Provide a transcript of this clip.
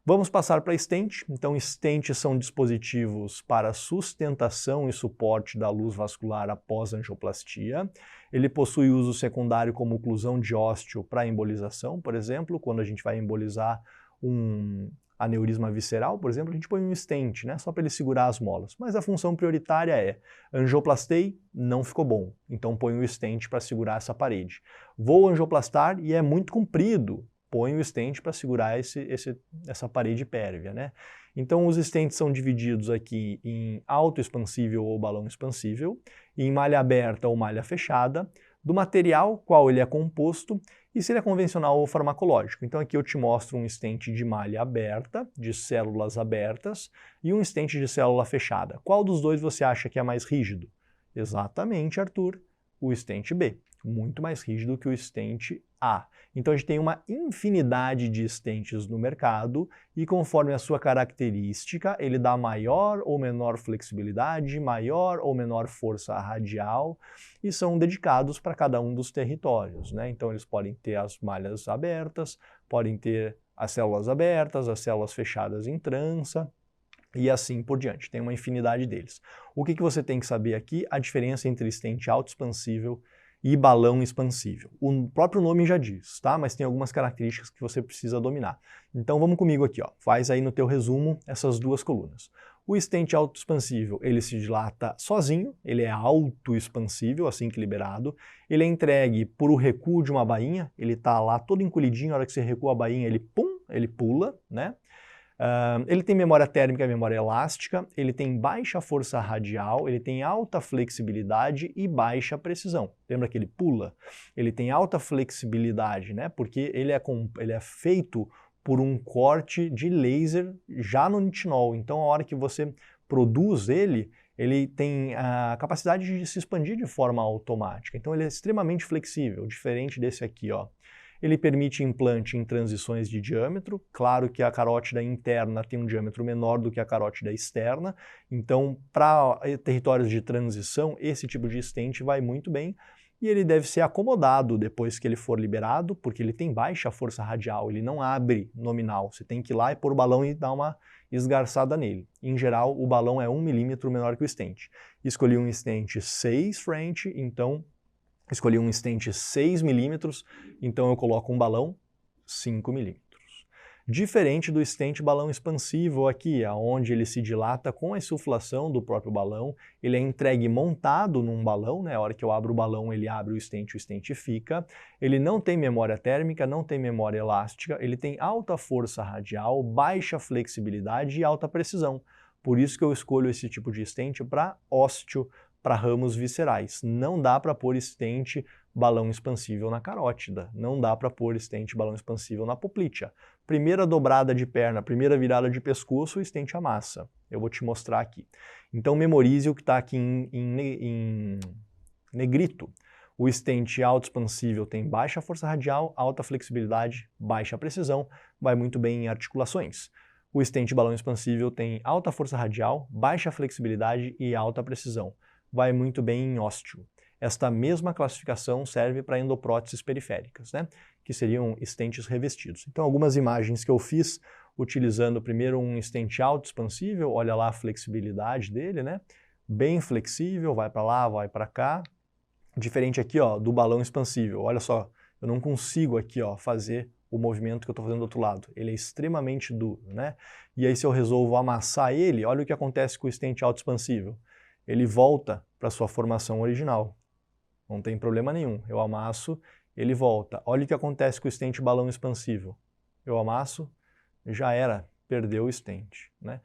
Vamos passar para stent. Então, stents são dispositivos para sustentação e suporte da luz vascular após angioplastia. Ele possui uso secundário como oclusão de ósteo para embolização, por exemplo, quando a gente vai embolizar um aneurisma visceral, por exemplo, a gente põe um stent, né, só para ele segurar as molas. Mas a função prioritária é angioplastei, não ficou bom, então põe o stent para segurar essa parede. Vou angioplastar e é muito comprido, põe o stent para segurar essa parede pérvia, né? Então os stents são divididos aqui em autoexpansível ou balão expansível, em malha aberta ou malha fechada, do material qual ele é composto e se ele é convencional ou farmacológico. Então aqui eu te mostro um stent de malha aberta, de células abertas, e um stent de célula fechada. Qual dos dois você acha que é mais rígido? Exatamente, Arthur, o stent B. Muito mais rígido que o stent A. Então a gente tem uma infinidade de stents no mercado e conforme a sua característica, ele dá maior ou menor flexibilidade, maior ou menor força radial e são dedicados para cada um dos territórios, né? Então eles podem ter as malhas abertas, podem ter as células abertas, as células fechadas em trança, e assim por diante. Tem uma infinidade deles. O que você tem que saber aqui? A diferença entre stent autoexpansível e balão expansível. O próprio nome já diz, tá? Mas tem algumas características que você precisa dominar. Então vamos comigo aqui, ó. Faz aí no teu resumo essas duas colunas. O stent autoexpansível, ele se dilata sozinho, ele é autoexpansível, assim que liberado. Ele é entregue por o recuo de uma bainha, ele tá lá todo encolhidinho, na hora que você recua a bainha, ele pum, ele pula, né? Ele tem memória térmica e memória elástica, ele tem baixa força radial, ele tem alta flexibilidade e baixa precisão. Lembra que ele pula? Ele tem alta flexibilidade, né? Porque ele é feito por um corte de laser já no nitinol. Então, a hora que você produz ele tem a capacidade de se expandir de forma automática. Então, ele é extremamente flexível, diferente desse aqui, ó. Ele permite implante em transições de diâmetro. Claro que a carótida interna tem um diâmetro menor do que a carótida externa, então para territórios de transição, esse tipo de stent vai muito bem e ele deve ser acomodado depois que ele for liberado, porque ele tem baixa força radial, ele não abre nominal, você tem que ir lá e pôr o balão e dar uma esgarçada nele. Em geral, o balão é 1 milímetro menor que o stent. Escolhi um stent 6 French, então escolhi um stent 6 milímetros, então eu coloco um balão 5 milímetros. Diferente do stent balão expansivo aqui, onde ele se dilata com a insuflação do próprio balão, ele é entregue montado num balão, né? A hora que eu abro o balão, ele abre o stent fica. Ele não tem memória térmica, não tem memória elástica, ele tem alta força radial, baixa flexibilidade e alta precisão. Por isso que eu escolho esse tipo de stent para ósteo, para ramos viscerais. Não dá para pôr stent balão expansível na carótida, não dá para pôr stent balão expansível na poplítea. Primeira dobrada de perna, primeira virada de pescoço, o stent amassa. Eu vou te mostrar aqui. Então memorize o que está aqui em negrito. O stent autoexpansível tem baixa força radial, alta flexibilidade, baixa precisão, vai muito bem em articulações. O stent balão expansível tem alta força radial, baixa flexibilidade e alta precisão. Vai muito bem em ósteo. Esta mesma classificação serve para endopróteses periféricas, né? Que seriam stents revestidos. Então, algumas imagens que eu fiz utilizando primeiro um stent autoexpansível, olha lá a flexibilidade dele, né? Bem flexível, vai para lá, vai para cá. Diferente aqui, ó, do balão expansível. Olha só, eu não consigo aqui, ó, fazer o movimento que eu estou fazendo do outro lado. Ele é extremamente duro, né? E aí se eu resolvo amassar ele, olha o que acontece com o stent autoexpansível. Ele volta para sua formação original. Não tem problema nenhum. Eu amasso, ele volta. Olha o que acontece com o stent balão expansível. Eu amasso, já era, perdeu o stent, né?